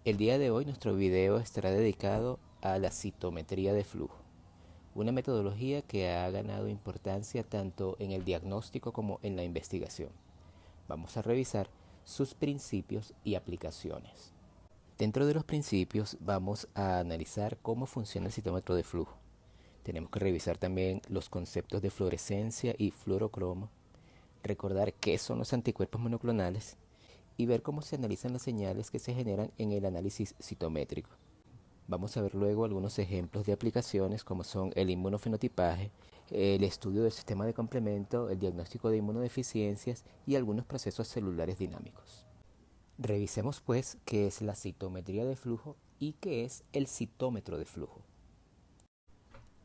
El día de hoy nuestro video estará dedicado a la citometría de flujo, una metodología que ha ganado importancia tanto en el diagnóstico como en la investigación. Vamos a revisar sus principios y aplicaciones. Dentro de los principios vamos a analizar cómo funciona el citómetro de flujo. Tenemos que revisar también los conceptos de fluorescencia y fluorocromo, recordar qué son los anticuerpos monoclonales y ver cómo se analizan las señales que se generan en el análisis citométrico. Vamos a ver luego algunos ejemplos de aplicaciones como son el inmunofenotipaje, el estudio del sistema de complemento, el diagnóstico de inmunodeficiencias y algunos procesos celulares dinámicos. Revisemos pues qué es la citometría de flujo y qué es el citómetro de flujo.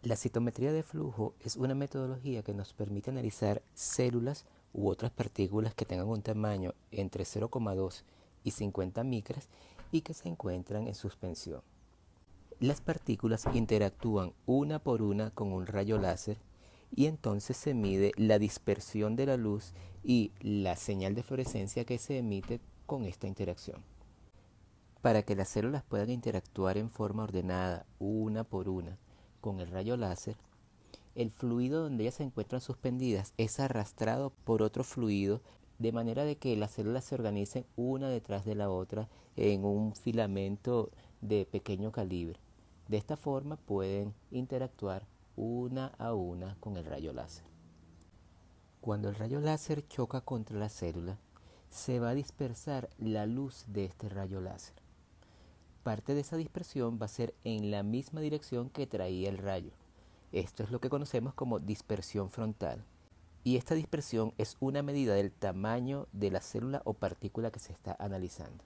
La citometría de flujo es una metodología que nos permite analizar células u otras partículas que tengan un tamaño entre 0,2 y 50 micras y que se encuentran en suspensión. Las partículas interactúan una por una con un rayo láser y entonces se mide la dispersión de la luz y la señal de fluorescencia que se emite con esta interacción. Para que las células puedan interactuar en forma ordenada, una por una, con el rayo láser, el fluido donde ellas se encuentran suspendidas es arrastrado por otro fluido de manera de que las células se organicen una detrás de la otra en un filamento de pequeño calibre. De esta forma pueden interactuar una a una con el rayo láser. Cuando el rayo láser choca contra la célula, se va a dispersar la luz de este rayo láser. Parte de esa dispersión va a ser en la misma dirección que traía el rayo. Esto es lo que conocemos como dispersión frontal. Y esta dispersión es una medida del tamaño de la célula o partícula que se está analizando.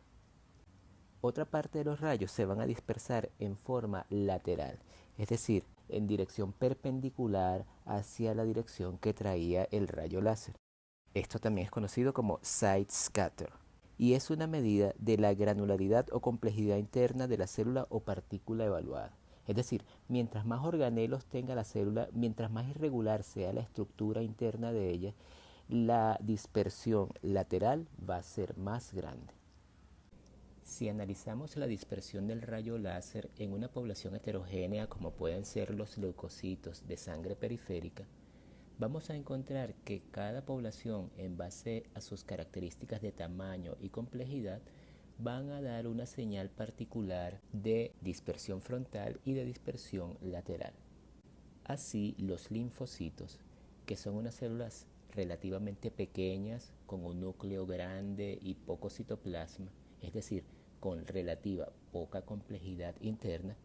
Otra parte de los rayos se van a dispersar en forma lateral, es decir, en dirección perpendicular hacia la dirección que traía el rayo láser. Esto también es conocido como side scatter y es una medida de la granularidad o complejidad interna de la célula o partícula evaluada. Es decir, mientras más organelos tenga la célula, mientras más irregular sea la estructura interna de ella, la dispersión lateral va a ser más grande. Si analizamos la dispersión del rayo láser en una población heterogénea como pueden ser los leucocitos de sangre periférica, vamos a encontrar que cada población, en base a sus características de tamaño y complejidad, van a dar una señal particular de dispersión frontal y de dispersión lateral. Así, los linfocitos, que son unas células relativamente pequeñas, con un núcleo grande y poco citoplasma, es decir, con relativa poca complejidad interna,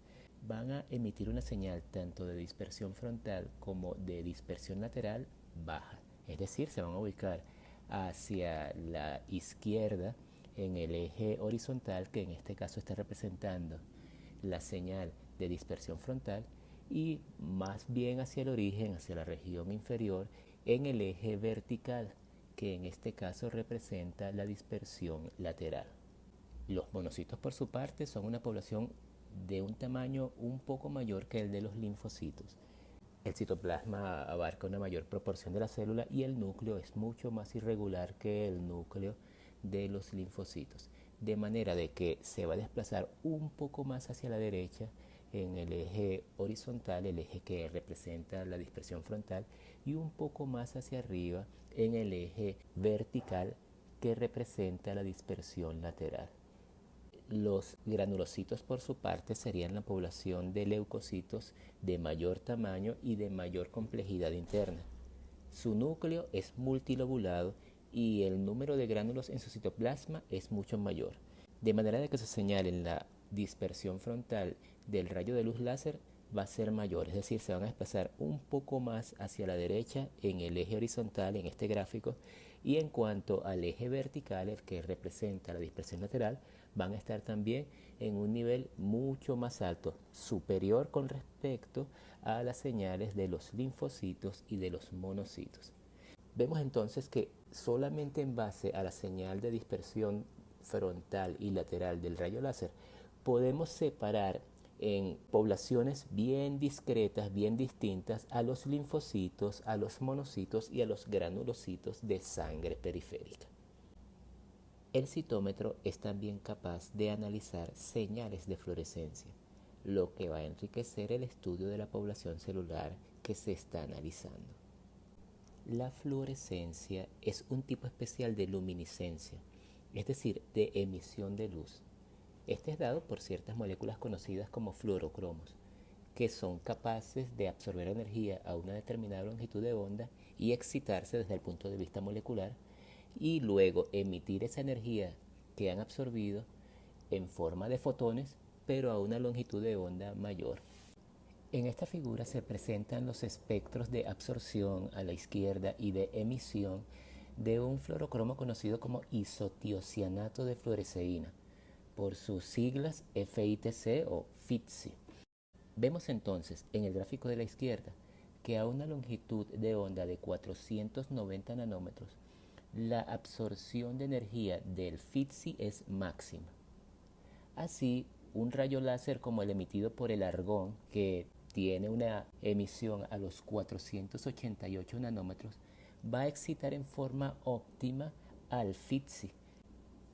van a emitir una señal tanto de dispersión frontal como de dispersión lateral baja. Es decir, se van a ubicar hacia la izquierda en el eje horizontal, que en este caso está representando la señal de dispersión frontal, y más bien hacia el origen, hacia la región inferior, en el eje vertical, que en este caso representa la dispersión lateral. Los monocitos, por su parte, son una población de un tamaño un poco mayor que el de los linfocitos. El citoplasma abarca una mayor proporción de la célula y el núcleo es mucho más irregular que el núcleo de los linfocitos, de manera de que se va a desplazar un poco más hacia la derecha en el eje horizontal, el eje que representa la dispersión frontal, y un poco más hacia arriba en el eje vertical que representa la dispersión lateral. Los granulocitos, por su parte, serían la población de leucocitos de mayor tamaño y de mayor complejidad interna. Su núcleo es multilobulado y el número de gránulos en su citoplasma es mucho mayor, de manera de que su señal en la dispersión frontal del rayo de luz láser va a ser mayor, es decir, se van a desplazar un poco más hacia la derecha en el eje horizontal en este gráfico, y en cuanto al eje vertical, el que representa la dispersión lateral, van a estar también en un nivel mucho más alto, superior con respecto a las señales de los linfocitos y de los monocitos. Vemos entonces que solamente en base a la señal de dispersión frontal y lateral del rayo láser podemos separar en poblaciones bien discretas, bien distintas, a los linfocitos, a los monocitos y a los granulocitos de sangre periférica. El citómetro es también capaz de analizar señales de fluorescencia, lo que va a enriquecer el estudio de la población celular que se está analizando. La fluorescencia es un tipo especial de luminiscencia, es decir, de emisión de luz. Este es dado por ciertas moléculas conocidas como fluorocromos, que son capaces de absorber energía a una determinada longitud de onda y excitarse desde el punto de vista molecular y luego emitir esa energía que han absorbido en forma de fotones, pero a una longitud de onda mayor. En esta figura se presentan los espectros de absorción a la izquierda y de emisión de un fluorocromo conocido como isotiocianato de fluoresceína, por sus siglas FITC o FITC. Vemos entonces en el gráfico de la izquierda que a una longitud de onda de 490 nanómetros, la absorción de energía del FITC es máxima. Así, un rayo láser como el emitido por el argón, que tiene una emisión a los 488 nanómetros, va a excitar en forma óptima al FITC.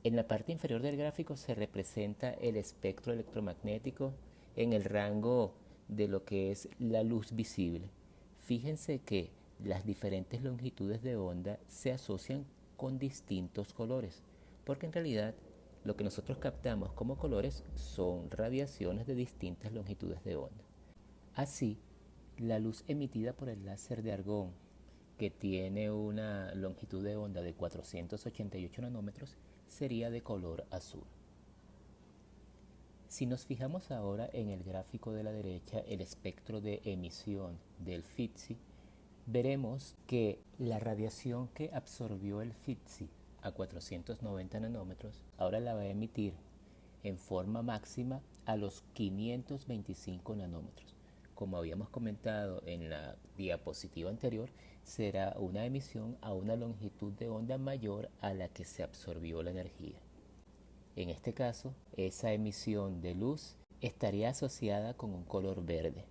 En la parte inferior del gráfico se representa el espectro electromagnético en el rango de lo que es la luz visible. Fíjense que las diferentes longitudes de onda se asocian con distintos colores, porque en realidad lo que nosotros captamos como colores son radiaciones de distintas longitudes de onda. Así, la luz emitida por el láser de argón, que tiene una longitud de onda de 488 nanómetros, sería de color azul. Si nos fijamos ahora en el gráfico de la derecha, el espectro de emisión del FITC, veremos que la radiación que absorbió el FITC a 490 nanómetros ahora la va a emitir en forma máxima a los 525 nanómetros. Como habíamos comentado en la diapositiva anterior, será una emisión a una longitud de onda mayor a la que se absorbió la energía. En este caso, esa emisión de luz estaría asociada con un color verde.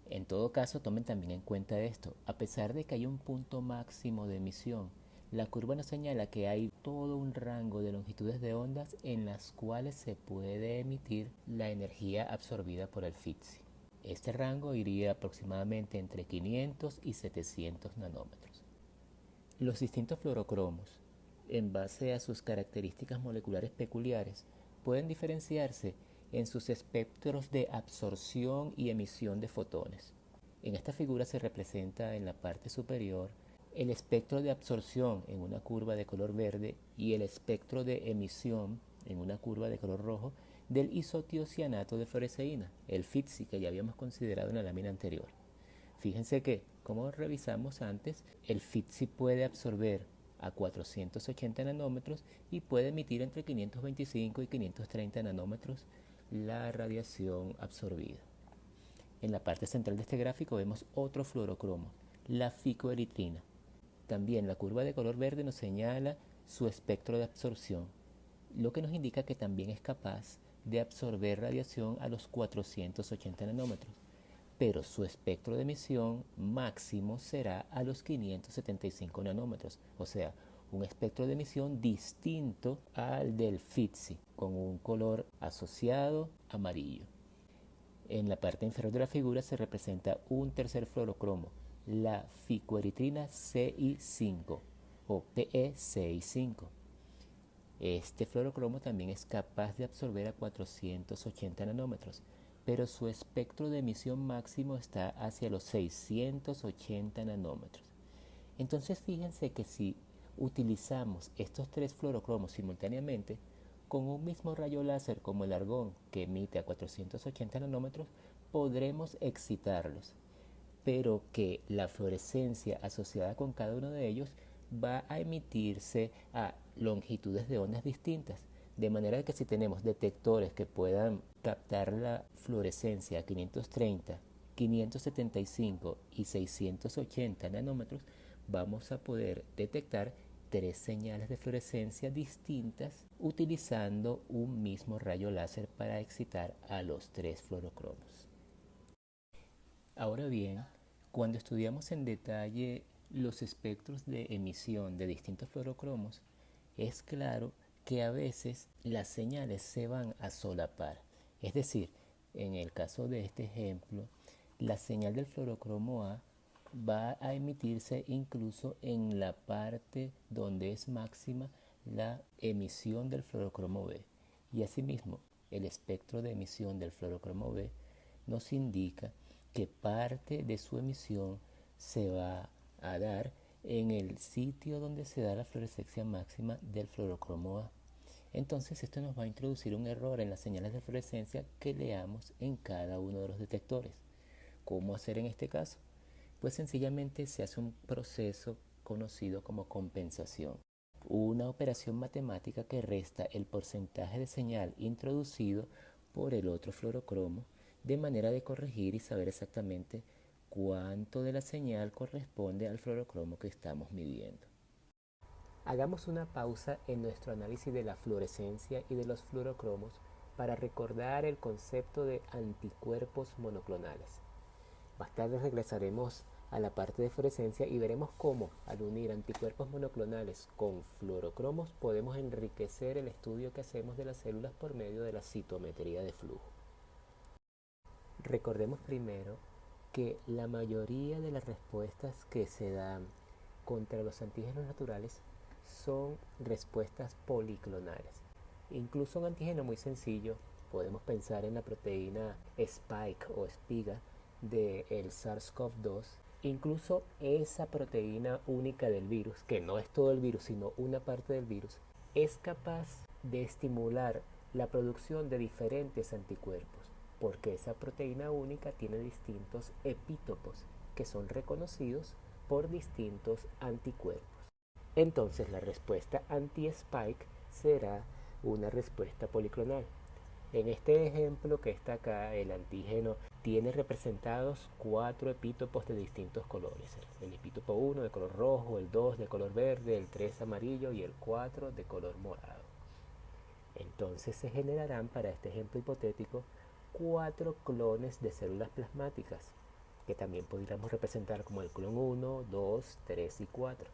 En todo caso, tomen también en cuenta esto. A pesar de que hay un punto máximo de emisión, la curva nos señala que hay todo un rango de longitudes de ondas en las cuales se puede emitir la energía absorbida por el FITC. Este rango iría aproximadamente entre 500 y 700 nanómetros. Los distintos fluorocromos, en base a sus características moleculares peculiares, pueden diferenciarse en sus espectros de absorción y emisión de fotones. En esta figura se representa en la parte superior el espectro de absorción en una curva de color verde y el espectro de emisión en una curva de color rojo del isotiocianato de fluoresceína, el FITC, que ya habíamos considerado en la lámina anterior. Fíjense que, como revisamos antes, el FITC puede absorber a 480 nanómetros y puede emitir entre 525 y 530 nanómetros la radiación absorbida. En la parte central de este gráfico vemos otro fluorocromo, la ficoeritrina. También la curva de color verde nos señala su espectro de absorción, lo que nos indica que también es capaz de absorber radiación a los 480 nanómetros, pero su espectro de emisión máximo será a los 575 nanómetros, o sea, un espectro de emisión distinto al del FITC, con un color asociado amarillo. En la parte inferior de la figura se representa un tercer fluorocromo, la ficoeritrina CI5 o PeCi5. Este fluorocromo también es capaz de absorber a 480 nanómetros, pero su espectro de emisión máximo está hacia los 680 nanómetros. Entonces fíjense que si utilizamos estos tres fluorocromos simultáneamente, con un mismo rayo láser como el argón que emite a 480 nanómetros, podremos excitarlos, pero que la fluorescencia asociada con cada uno de ellos va a emitirse a longitudes de ondas distintas, de manera que si tenemos detectores que puedan captar la fluorescencia a 530, 575 y 680 nanómetros, vamos a poder detectar tres señales de fluorescencia distintas utilizando un mismo rayo láser para excitar a los tres fluorocromos. Ahora bien, cuando estudiamos en detalle los espectros de emisión de distintos fluorocromos, Es claro que a veces las señales se van a solapar. Es decir, en el caso de este ejemplo, la señal del fluorocromo A va a emitirse incluso en la parte donde es máxima la emisión del fluorocromo B. Y asimismo, el espectro de emisión del fluorocromo B nos indica que parte de su emisión se va a dar en el sitio donde se da la fluorescencia máxima del fluorocromo A. Entonces esto nos va a introducir un error en las señales de fluorescencia que leamos en cada uno de los detectores. ¿Cómo hacer en este caso? Pues sencillamente se hace un proceso conocido como compensación. Una operación matemática que resta el porcentaje de señal introducido por el otro fluorocromo de manera de corregir y saber exactamente cuánto de la señal corresponde al fluorocromo que estamos midiendo. Hagamos una pausa en nuestro análisis de la fluorescencia y de los fluorocromos para recordar el concepto de anticuerpos monoclonales. Más tarde regresaremos a la parte de fluorescencia y veremos cómo al unir anticuerpos monoclonales con fluorocromos podemos enriquecer el estudio que hacemos de las células por medio de la citometría de flujo. Recordemos primero que la mayoría de las respuestas que se dan contra los antígenos naturales son respuestas policlonales. Incluso un antígeno muy sencillo, podemos pensar en la proteína spike o espiga del SARS-CoV-2, incluso esa proteína única del virus, que no es todo el virus, sino una parte del virus, es capaz de estimular la producción de diferentes anticuerpos, porque esa proteína única tiene distintos epítopos que son reconocidos por distintos anticuerpos. Entonces la respuesta anti-spike será una respuesta policlonal. En este ejemplo que está acá, el antígeno tiene representados 4 epítopos de distintos colores. El epítopo 1 de color rojo, el 2 de color verde, el 3 amarillo y el 4 de color morado. Entonces se generarán para este ejemplo hipotético 4 clones de células plasmáticas, que también podríamos representar como el clon 1, 2, 3 y 4,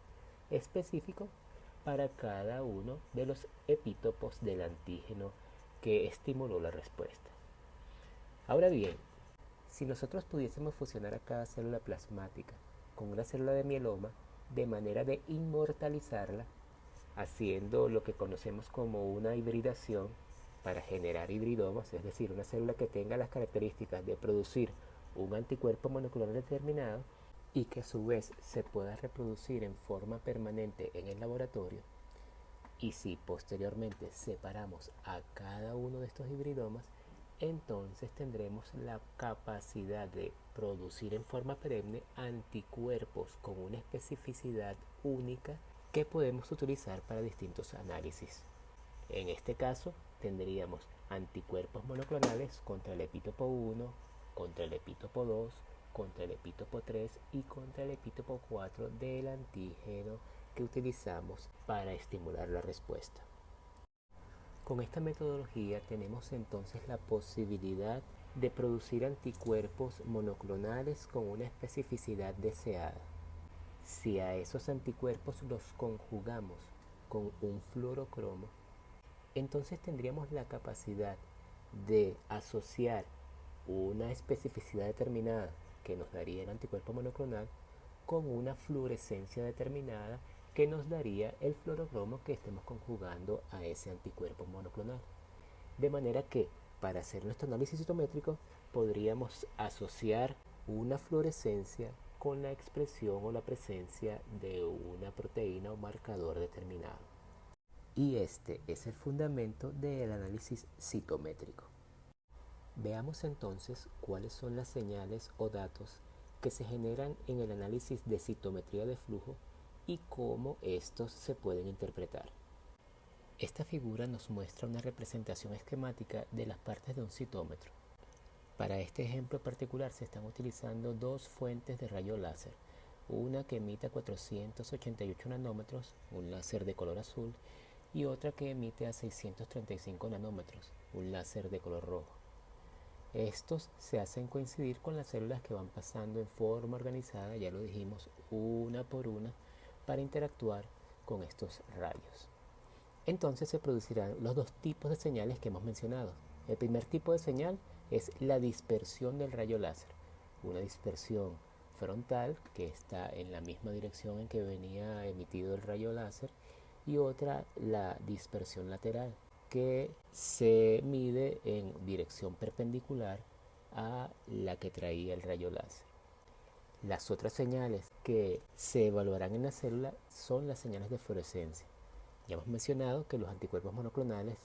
específico para cada uno de los epítopos del antígeno que estimuló la respuesta. Ahora bien, si nosotros pudiésemos fusionar a cada célula plasmática con una célula de mieloma de manera de inmortalizarla, haciendo lo que conocemos como una hibridación para generar hibridomas, es decir, una célula que tenga las características de producir un anticuerpo monoclonal determinado y que a su vez se pueda reproducir en forma permanente en el laboratorio, y si posteriormente separamos a cada uno de estos hibridomas, entonces tendremos la capacidad de producir en forma perenne anticuerpos con una especificidad única que podemos utilizar para distintos análisis. En este caso tendríamos anticuerpos monoclonales contra el epítopo 1, contra el epítopo 2, contra el epítopo 3 y contra el epítopo 4 del antígeno que utilizamos para estimular la respuesta. Con esta metodología tenemos entonces la posibilidad de producir anticuerpos monoclonales con una especificidad deseada. Si a esos anticuerpos los conjugamos con un fluorocromo, entonces tendríamos la capacidad de asociar una especificidad determinada que nos daría el anticuerpo monoclonal con una fluorescencia determinada que nos daría el fluorocromo que estemos conjugando a ese anticuerpo monoclonal. De manera que para hacer nuestro análisis citométrico podríamos asociar una fluorescencia con la expresión o la presencia de una proteína o marcador determinado. Y este es el fundamento del análisis citométrico. Veamos entonces cuáles son las señales o datos que se generan en el análisis de citometría de flujo y cómo estos se pueden interpretar. Esta figura nos muestra una representación esquemática de las partes de un citómetro. Para este ejemplo particular se están utilizando dos fuentes de rayo láser, una que emite a 488 nanómetros, un láser de color azul, y otra que emite a 635 nanómetros, un láser de color rojo. Estos se hacen coincidir con las células que van pasando en forma organizada, ya lo dijimos, una por una, para interactuar con estos rayos. entonces se producirán los dos tipos de señales que hemos mencionado. El primer tipo de señal es la dispersión del rayo láser, una dispersión frontal que está en la misma dirección en que venía emitido el rayo láser, y otra, la dispersión lateral, que se mide en dirección perpendicular a la que traía el rayo láser. Las otras señales que se evaluarán en la célula son las señales de fluorescencia. Ya hemos mencionado que los anticuerpos monoclonales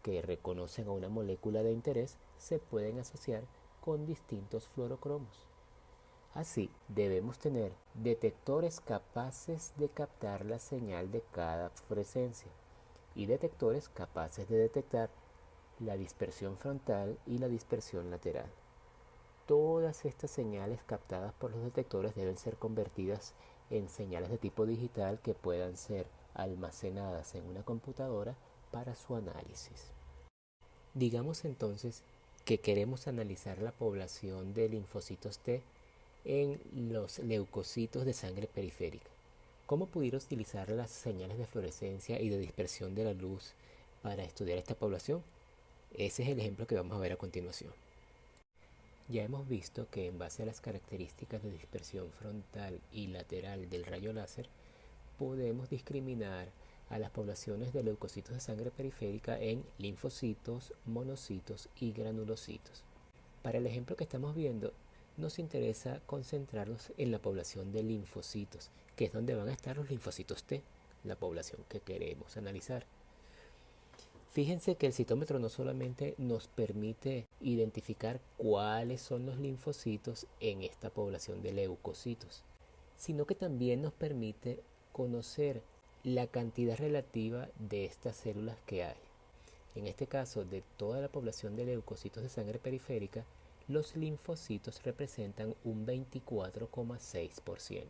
que reconocen a una molécula de interés se pueden asociar con distintos fluorocromos. Así, debemos tener detectores capaces de captar la señal de cada fluorescencia y detectores capaces de detectar la dispersión frontal y la dispersión lateral. Todas estas señales captadas por los detectores deben ser convertidas en señales de tipo digital que puedan ser almacenadas en una computadora para su análisis. Digamos entonces que queremos analizar la población de linfocitos T en los leucocitos de sangre periférica. ¿Cómo pudiera utilizar las señales de fluorescencia y de dispersión de la luz para estudiar esta población? Ese es el ejemplo que vamos a ver a continuación. Ya hemos visto que en base a las características de dispersión frontal y lateral del rayo láser, podemos discriminar a las poblaciones de leucocitos de sangre periférica en linfocitos, monocitos y granulocitos. Para el ejemplo que estamos viendo, nos interesa concentrarnos en la población de linfocitos, que es donde van a estar los linfocitos T, la población que queremos analizar. Fíjense que el citómetro no solamente nos permite identificar cuáles son los linfocitos en esta población de leucocitos, sino que también nos permite conocer la cantidad relativa de estas células que hay. En este caso, de toda la población de leucocitos de sangre periférica, los linfocitos representan un 24,6%.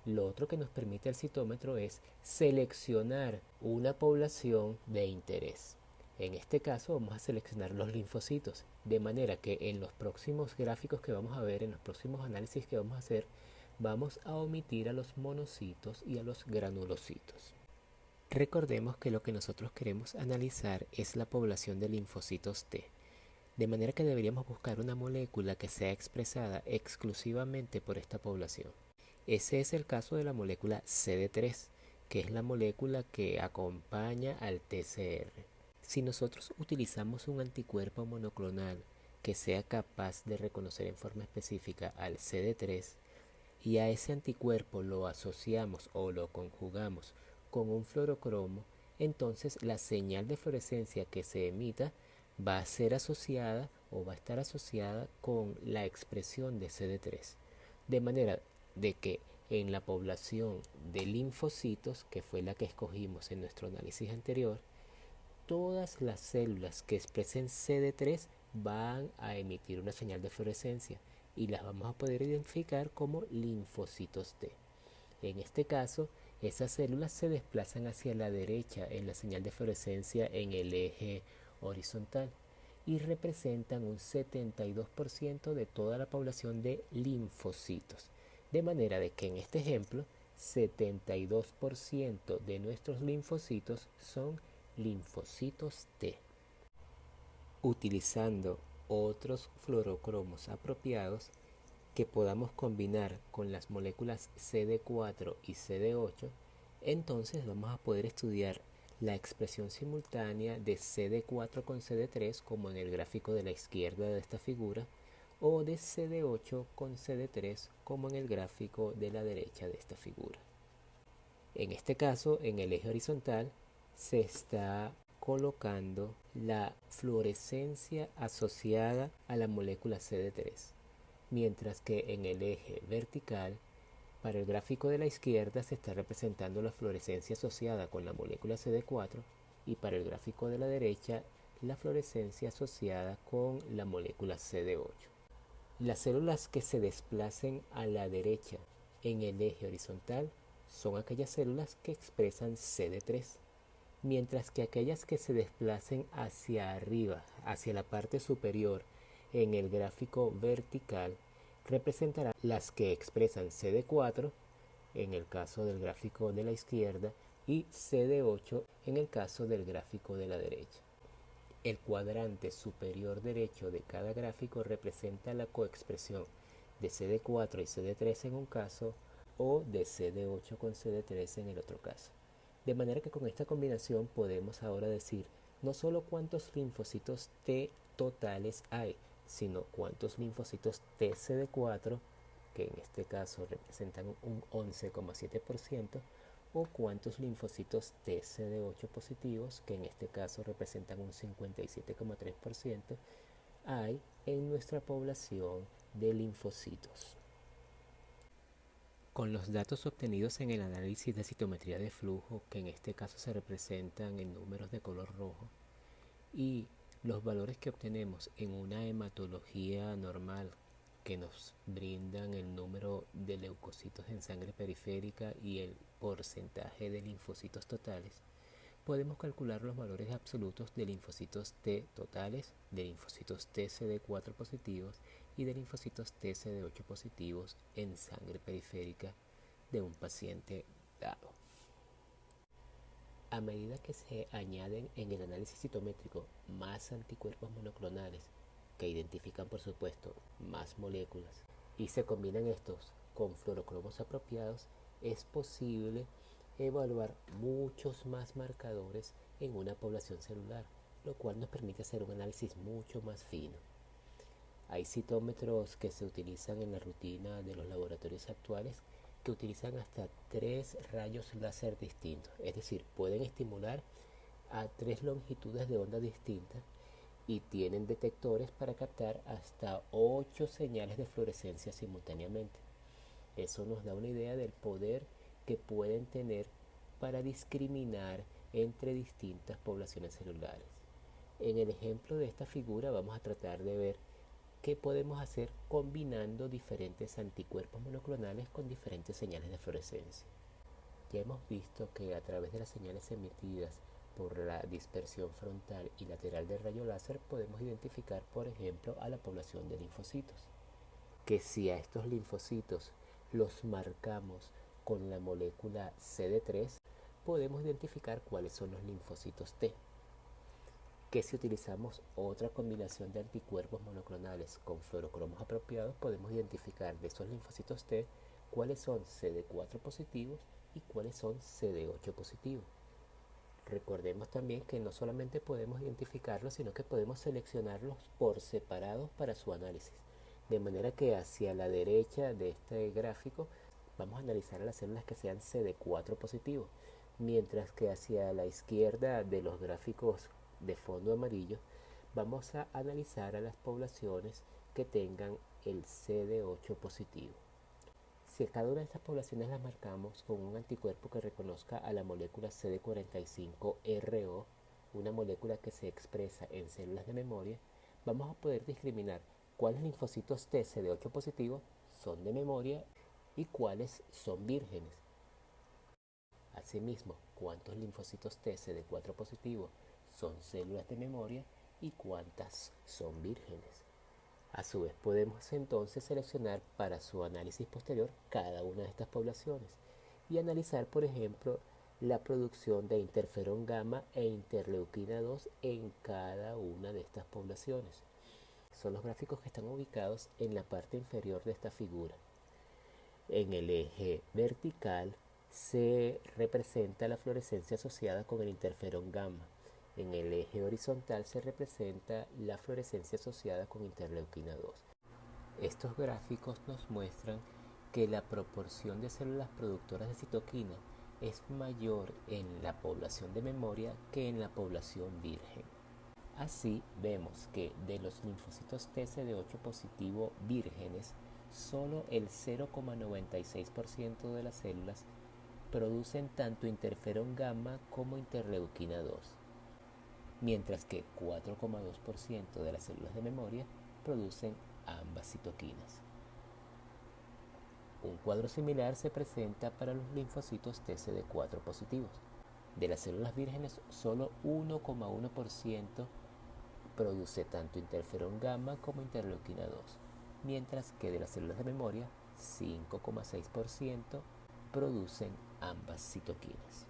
Lo otro que nos permite el citómetro es seleccionar una población de interés. En este caso vamos a seleccionar los linfocitos, de manera que en los próximos gráficos que vamos a ver, en los próximos análisis que vamos a hacer, vamos a omitir a los monocitos y a los granulocitos. Recordemos que lo que nosotros queremos analizar es la población de linfocitos T, de manera que deberíamos buscar una molécula que sea expresada exclusivamente por esta población. Ese es el caso de la molécula CD3, que es la molécula que acompaña al TCR. Si nosotros utilizamos un anticuerpo monoclonal que sea capaz de reconocer en forma específica al CD3 y a ese anticuerpo lo asociamos o lo conjugamos con un fluorocromo, entonces la señal de fluorescencia que se emita va a ser asociada o va a estar asociada con la expresión de CD3. De manera de que en la población de linfocitos, que fue la que escogimos en nuestro análisis anterior, todas las células que expresen CD3 van a emitir una señal de fluorescencia y las vamos a poder identificar como linfocitos T. En este caso, esas células se desplazan hacia la derecha en la señal de fluorescencia en el eje horizontal y representan un 72% de toda la población de linfocitos. De manera de que en este ejemplo, 72% de nuestros linfocitos son linfocitos T. Utilizando otros fluorocromos apropiados que podamos combinar con las moléculas CD4 y CD8, entonces vamos a poder estudiar la expresión simultánea de CD4 con CD3, como en el gráfico de la izquierda de esta figura, o de CD8 con CD3, como en el gráfico de la derecha de esta figura. En este caso, en el eje horizontal, se está colocando la fluorescencia asociada a la molécula CD3, mientras que en el eje vertical, para el gráfico de la izquierda, se está representando la fluorescencia asociada con la molécula CD4 y para el gráfico de la derecha, la fluorescencia asociada con la molécula CD8. Las células que se desplacen a la derecha en el eje horizontal son aquellas células que expresan CD3, mientras que aquellas que se desplacen hacia arriba, hacia la parte superior en el gráfico vertical, representarán las que expresan CD4 en el caso del gráfico de la izquierda y CD8 en el caso del gráfico de la derecha. El cuadrante superior derecho de cada gráfico representa la coexpresión de CD4 y CD3 en un caso o de CD8 con CD3 en el otro caso. De manera que con esta combinación podemos ahora decir no solo cuántos linfocitos T totales hay, sino cuántos linfocitos TCD4, que en este caso representan un 11,7%, o cuántos linfocitos TCD8 positivos, que en este caso representan un 57,3%, hay en nuestra población de linfocitos. Con los datos obtenidos en el análisis de citometría de flujo, que en este caso se representan en números de color rojo, y los valores que obtenemos en una hematología normal, que nos brindan el número de leucocitos en sangre periférica y el porcentaje de linfocitos totales, podemos calcular los valores absolutos de linfocitos T totales, de linfocitos TCD4 positivos y de linfocitos TCD8 positivos en sangre periférica de un paciente dado. A medida que se añaden en el análisis citométrico más anticuerpos monoclonales, que identifican por supuesto más moléculas, y se combinan estos con fluorocromos apropiados, es posible evaluar muchos más marcadores en una población celular, lo cual nos permite hacer un análisis mucho más fino. Hay citómetros que se utilizan en la rutina de los laboratorios actuales que utilizan hasta 3 rayos láser distintos, es decir, pueden estimular a 3 longitudes de onda distintas y tienen detectores para captar hasta 8 señales de fluorescencia simultáneamente. Eso nos da una idea del poder que pueden tener para discriminar entre distintas poblaciones celulares. En el ejemplo de esta figura vamos a tratar de ver qué podemos hacer combinando diferentes anticuerpos monoclonales con diferentes señales de fluorescencia. Ya hemos visto que a través de las señales emitidas por la dispersión frontal y lateral del rayo láser podemos identificar, por ejemplo, a la población de linfocitos. Que si a estos linfocitos los marcamos con la molécula CD3, podemos identificar cuáles son los linfocitos T. Que si utilizamos otra combinación de anticuerpos monoclonales con fluorocromos apropiados, podemos identificar de esos linfocitos T cuáles son CD4 positivos y cuáles son CD8 positivos. Recordemos también que no solamente podemos identificarlos, sino que podemos seleccionarlos por separado para su análisis. De manera que hacia la derecha de este gráfico vamos a analizar a las células que sean CD4 positivos, mientras que hacia la izquierda de los gráficos de fondo amarillo vamos a analizar a las poblaciones que tengan el CD8 positivo. Si a cada una de estas poblaciones las marcamos con un anticuerpo que reconozca a la molécula CD45RO, una molécula que se expresa en células de memoria, vamos a poder discriminar cuáles linfocitos T CD8 positivos son de memoria y cuáles son vírgenes. Asimismo, cuántos linfocitos T CD4 positivos son células de memoria y cuántas son vírgenes. A su vez podemos entonces seleccionar para su análisis posterior cada una de estas poblaciones y analizar, por ejemplo, la producción de interferón gamma e interleuquina 2 en cada una de estas poblaciones. Son los gráficos que están ubicados en la parte inferior de esta figura. En el eje vertical se representa la fluorescencia asociada con el interferón gamma. En el eje horizontal se representa la fluorescencia asociada con interleuquina 2. Estos gráficos nos muestran que la proporción de células productoras de citoquina es mayor en la población de memoria que en la población virgen. Así vemos que de los linfocitos TCD8 positivo vírgenes, solo el 0,96% de las células producen tanto interferón gamma como interleuquina 2. Mientras que 4,2% de las células de memoria producen ambas citoquinas. Un cuadro similar se presenta para los linfocitos TCD4 positivos. De las células vírgenes, solo 1,1% produce tanto interferón gamma como interleuquina 2, mientras que de las células de memoria, 5,6% producen ambas citoquinas.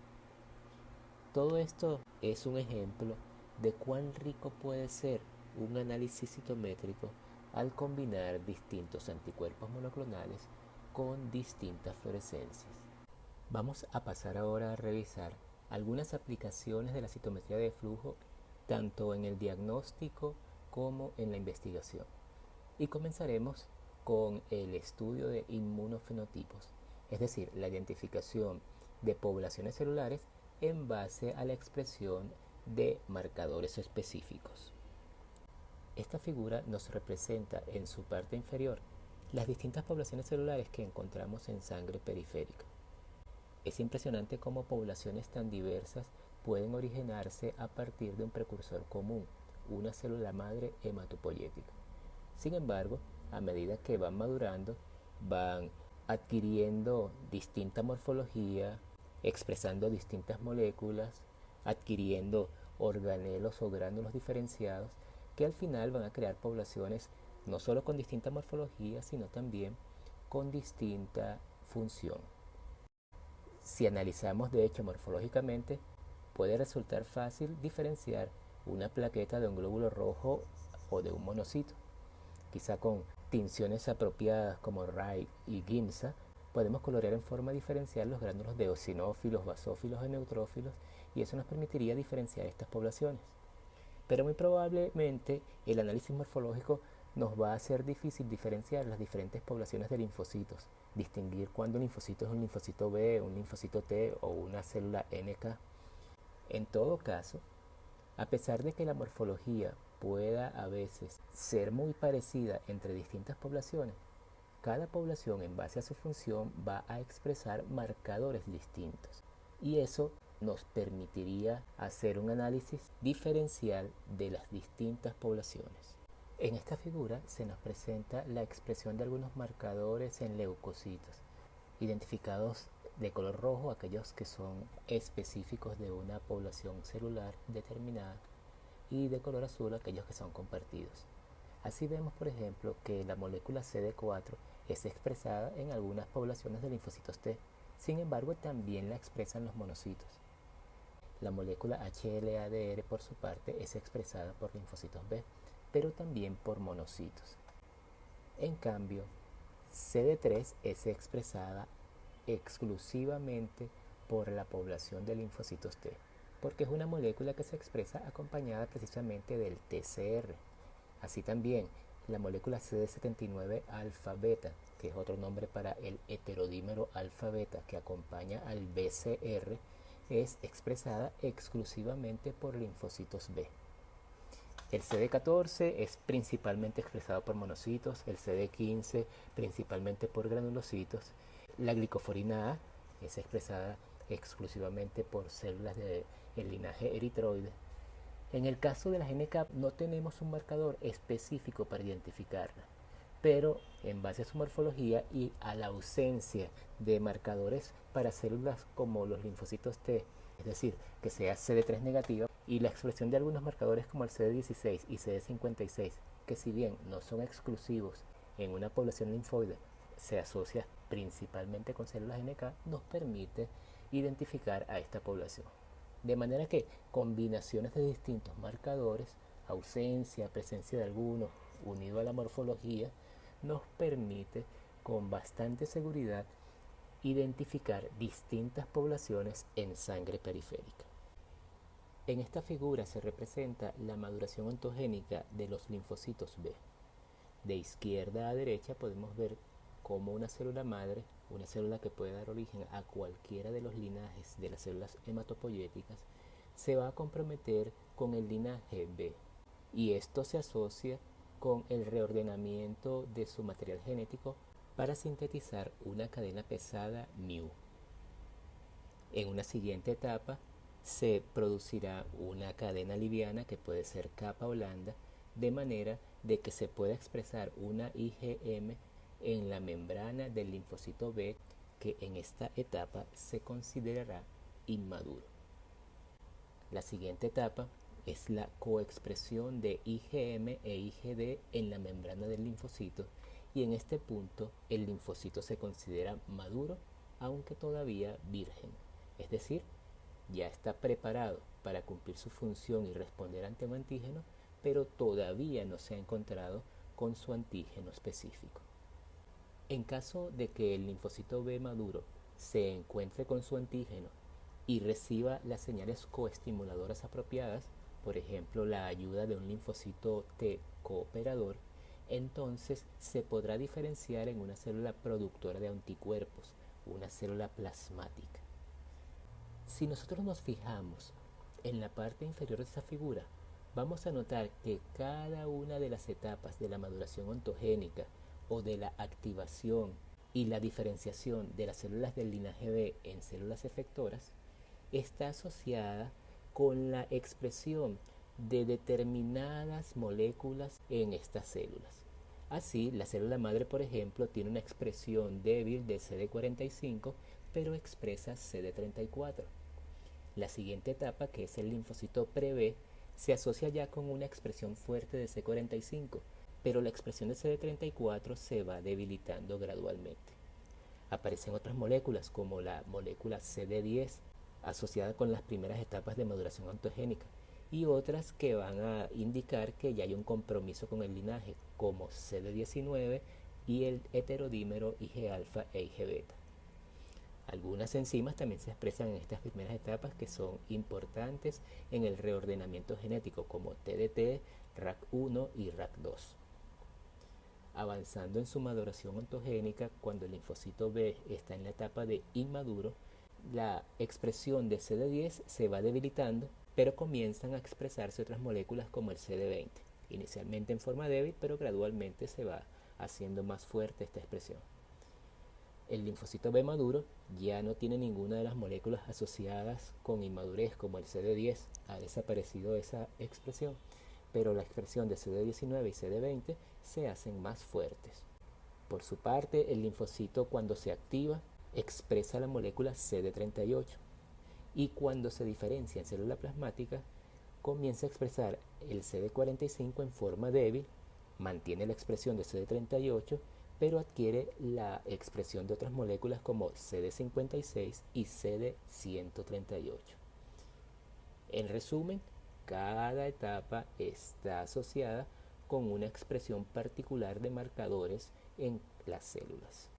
Todo esto es un ejemplo de cuán rico puede ser un análisis citométrico al combinar distintos anticuerpos monoclonales con distintas fluorescencias. Vamos a pasar ahora a revisar algunas aplicaciones de la citometría de flujo tanto en el diagnóstico como en la investigación. Y comenzaremos con el estudio de inmunofenotipos, es decir, la identificación de poblaciones celulares en base a la expresión de marcadores específicos. Esta figura nos representa en su parte inferior las distintas poblaciones celulares que encontramos en sangre periférica. Es impresionante cómo poblaciones tan diversas pueden originarse a partir de un precursor común, una célula madre hematopoyética. Sin embargo, a medida que van madurando, van adquiriendo distinta morfología, expresando distintas moléculas, adquiriendo organelos o gránulos diferenciados, que al final van a crear poblaciones no solo con distinta morfología, sino también con distinta función. Si analizamos de hecho morfológicamente, puede resultar fácil diferenciar una plaqueta de un glóbulo rojo o de un monocito. Quizá con tinciones apropiadas como Wright y Giemsa, podemos colorear en forma diferencial los gránulos de eosinófilos, basófilos y neutrófilos, y eso nos permitiría diferenciar estas poblaciones. Pero muy probablemente el análisis morfológico nos va a hacer difícil diferenciar las diferentes poblaciones de linfocitos, distinguir cuándo un linfocito es un linfocito B, un linfocito T o una célula NK. En todo caso, a pesar de que la morfología pueda a veces ser muy parecida entre distintas poblaciones, cada población en base a su función va a expresar marcadores distintos. Y eso nos permitiría hacer un análisis diferencial de las distintas poblaciones. En esta figura se nos presenta la expresión de algunos marcadores en leucocitos, identificados de color rojo aquellos que son específicos de una población celular determinada y de color azul aquellos que son compartidos. Así vemos, por ejemplo, que la molécula CD4 es expresada en algunas poblaciones de linfocitos T, sin embargo también la expresan los monocitos. La molécula HLA-DR por su parte es expresada por linfocitos B, pero también por monocitos. En cambio, CD3 es expresada exclusivamente por la población de linfocitos T, porque es una molécula que se expresa acompañada precisamente del TCR. Así también, la molécula CD79 alfa beta, que es otro nombre para el heterodímero alfa beta que acompaña al BCR, es expresada exclusivamente por linfocitos B. El CD14 es principalmente expresado por monocitos, el CD15 principalmente por granulocitos. La glicoforina A es expresada exclusivamente por células del linaje eritroide. En el caso de las NK no tenemos un marcador específico para identificarla, pero en base a su morfología y a la ausencia de marcadores para células como los linfocitos T, es decir, que sea CD3 negativa, y la expresión de algunos marcadores como el CD16 y CD56, que si bien no son exclusivos en una población linfoide, se asocia principalmente con células NK, nos permite identificar a esta población. De manera que combinaciones de distintos marcadores, ausencia, presencia de algunos, unido a la morfología, nos permite con bastante seguridad identificar distintas poblaciones en sangre periférica. En esta figura se representa la maduración ontogénica de los linfocitos B. De izquierda a derecha podemos ver cómo una célula madre, una célula que puede dar origen a cualquiera de los linajes de las células hematopoyéticas, se va a comprometer con el linaje B, y esto se asocia con el reordenamiento de su material genético para sintetizar una cadena pesada μ. En una siguiente etapa se producirá una cadena liviana que puede ser capa o lambda, de manera de que se pueda expresar una IgM en la membrana del linfocito B, que en esta etapa se considerará inmaduro. La siguiente etapa es la coexpresión de IgM e IgD en la membrana del linfocito, y en este punto el linfocito se considera maduro, aunque todavía virgen, es decir, ya está preparado para cumplir su función y responder ante un antígeno, pero todavía no se ha encontrado con su antígeno específico. En caso de que el linfocito B maduro se encuentre con su antígeno y reciba las señales coestimuladoras apropiadas, por ejemplo la ayuda de un linfocito T cooperador, entonces se podrá diferenciar en una célula productora de anticuerpos, una célula plasmática. Si nosotros nos fijamos en la parte inferior de esta figura, vamos a notar que cada una de las etapas de la maduración ontogénica o de la activación y la diferenciación de las células del linaje B en células efectoras está asociada con la expresión de determinadas moléculas en estas células. Así, la célula madre, por ejemplo, tiene una expresión débil de CD45, pero expresa CD34. La siguiente etapa, que es el linfocito pre-B, se asocia ya con una expresión fuerte de C45, pero la expresión de CD34 se va debilitando gradualmente. Aparecen otras moléculas como la molécula CD10, asociada con las primeras etapas de maduración ontogénica, y otras que van a indicar que ya hay un compromiso con el linaje, como CD19 y el heterodímero Ig-alfa e Ig-beta. Algunas enzimas también se expresan en estas primeras etapas que son importantes en el reordenamiento genético, como TDT, RAC1 y RAC2. Avanzando en su maduración ontogénica, cuando el linfocito B está en la etapa de inmaduro, la expresión de CD10 se va debilitando, pero comienzan a expresarse otras moléculas como el CD20, inicialmente en forma débil, pero gradualmente se va haciendo más fuerte esta expresión. El linfocito B maduro ya no tiene ninguna de las moléculas asociadas con inmadurez como el CD10, ha desaparecido esa expresión, pero la expresión de CD19 y CD20 se hacen más fuertes. Por su parte, el linfocito cuando se activa expresa la molécula CD38 y cuando se diferencia en célula plasmática comienza a expresar el CD45 en forma débil, mantiene la expresión de CD38, pero adquiere la expresión de otras moléculas como CD56 y CD138. En resumen, cada etapa está asociada con una expresión particular de marcadores en las células.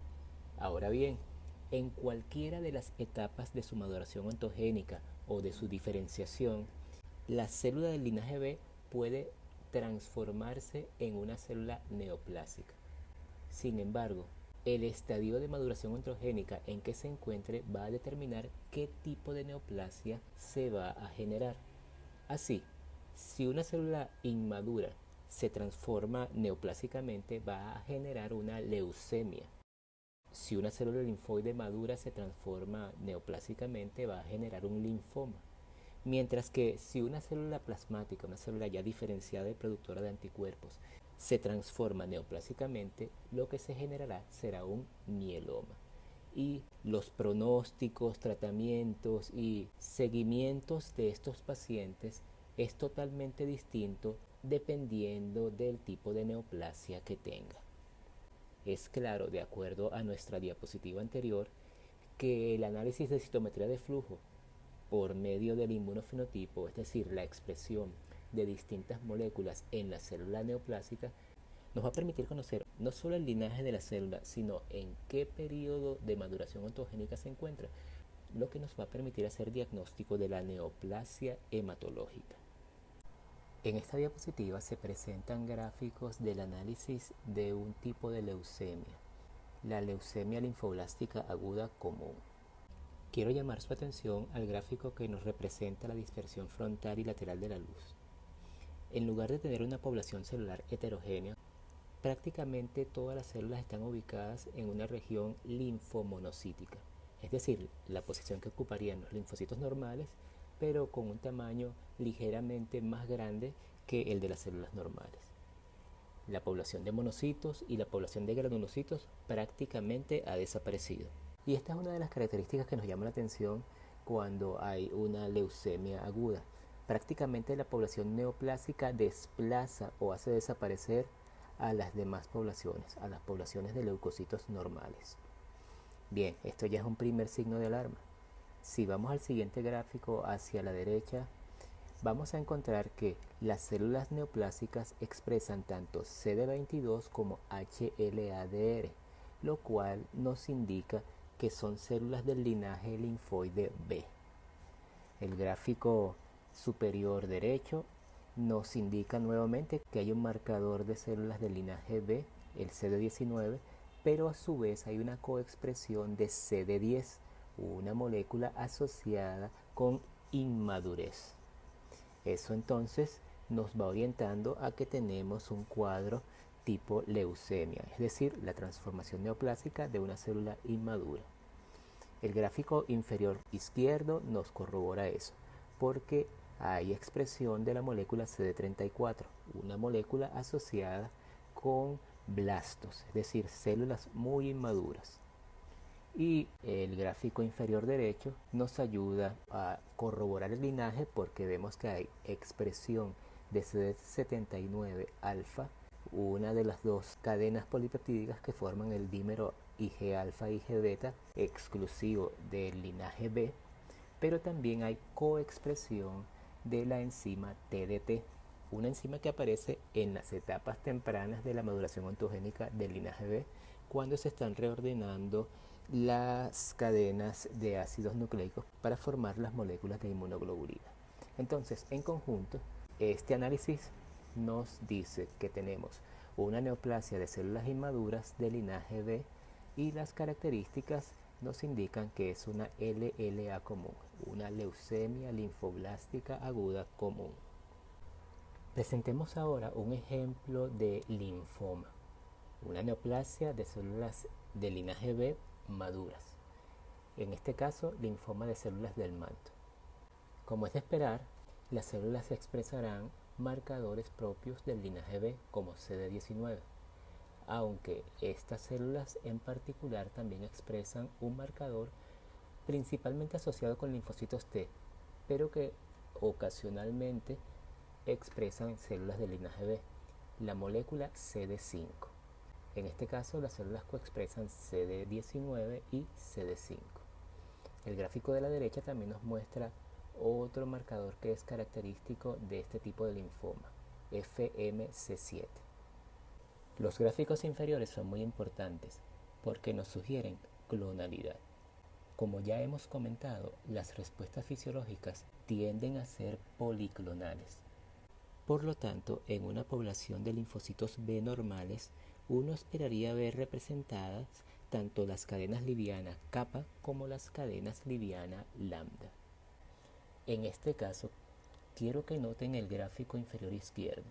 Ahora bien, en cualquiera de las etapas de su maduración ontogénica o de su diferenciación, la célula del linaje B puede transformarse en una célula neoplásica. Sin embargo, el estadio de maduración ontogénica en que se encuentre va a determinar qué tipo de neoplasia se va a generar. Así, si una célula inmadura se transforma neoplásicamente, va a generar una leucemia. Si una célula linfoide madura se transforma neoplásicamente, va a generar un linfoma. Mientras que si una célula plasmática, una célula ya diferenciada y productora de anticuerpos, se transforma neoplásicamente, lo que se generará será un mieloma. Y los pronósticos, tratamientos y seguimientos de estos pacientes es totalmente distinto dependiendo del tipo de neoplasia que tenga. Es claro, de acuerdo a nuestra diapositiva anterior, que el análisis de citometría de flujo por medio del inmunofenotipo, es decir, la expresión de distintas moléculas en la célula neoplásica, nos va a permitir conocer no solo el linaje de la célula, sino en qué periodo de maduración ontogénica se encuentra, lo que nos va a permitir hacer diagnóstico de la neoplasia hematológica. En esta diapositiva se presentan gráficos del análisis de un tipo de leucemia, la leucemia linfoblástica aguda común. Quiero llamar su atención al gráfico que nos representa la dispersión frontal y lateral de la luz. En lugar de tener una población celular heterogénea, prácticamente todas las células están ubicadas en una región linfomonocítica, es decir, la posición que ocuparían los linfocitos normales, pero con un tamaño ligeramente más grande que el de las células normales. La población de monocitos y la población de granulocitos prácticamente ha desaparecido. Y esta es una de las características que nos llama la atención cuando hay una leucemia aguda. Prácticamente la población neoplásica desplaza o hace desaparecer a las demás poblaciones, a las poblaciones de leucocitos normales. Bien, esto ya es un primer signo de alarma. Si vamos al siguiente gráfico hacia la derecha, vamos a encontrar que las células neoplásicas expresan tanto CD22 como HLA-DR, lo cual nos indica que son células del linaje linfoide B. El gráfico superior derecho nos indica nuevamente que hay un marcador de células del linaje B, el CD19, pero a su vez hay una coexpresión de CD10, una molécula asociada con inmadurez. Eso entonces nos va orientando a que tenemos un cuadro tipo leucemia, es decir, la transformación neoplásica de una célula inmadura. El gráfico inferior izquierdo nos corrobora eso, porque hay expresión de la molécula CD34, una molécula asociada con blastos, es decir, células muy inmaduras. Y el gráfico inferior derecho nos ayuda a corroborar el linaje porque vemos que hay expresión de CD79 alfa, una de las dos cadenas polipeptídicas que forman el dímero Ig alfa y Ig beta exclusivo del linaje B, pero también hay coexpresión de la enzima TDT, una enzima que aparece en las etapas tempranas de la maduración ontogénica del linaje B, cuando se están reordenando las cadenas de ácidos nucleicos para formar las moléculas de inmunoglobulina. Entonces, en conjunto, este análisis nos dice que tenemos una neoplasia de células inmaduras de linaje B y las características nos indican que es una LLA común, una leucemia linfoblástica aguda común. Presentemos ahora un ejemplo de linfoma, una neoplasia de células de linaje B maduras, en este caso linfoma de células del manto. Como es de esperar, las células expresarán marcadores propios del linaje B como CD19, aunque estas células en particular también expresan un marcador principalmente asociado con linfocitos T, pero que ocasionalmente expresan células del linaje B, la molécula CD5. En este caso, las células coexpresan CD19 y CD5. El gráfico de la derecha también nos muestra otro marcador que es característico de este tipo de linfoma, FMC7. Los gráficos inferiores son muy importantes porque nos sugieren clonalidad. Como ya hemos comentado, las respuestas fisiológicas tienden a ser policlonales. Por lo tanto, en una población de linfocitos B normales, uno esperaría ver representadas tanto las cadenas liviana kappa como las cadenas liviana lambda. En este caso, quiero que noten el gráfico inferior izquierdo.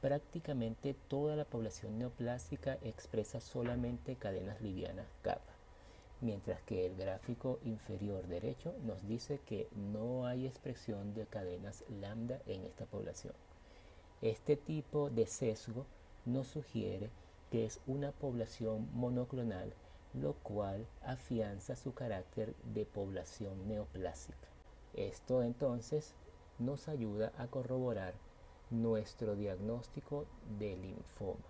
Prácticamente toda la población neoplásica expresa solamente cadenas livianas kappa, mientras que el gráfico inferior derecho nos dice que no hay expresión de cadenas lambda en esta población. Este tipo de sesgo nos sugiere que es una población monoclonal, lo cual afianza su carácter de población neoplásica. Esto entonces nos ayuda a corroborar nuestro diagnóstico de linfoma.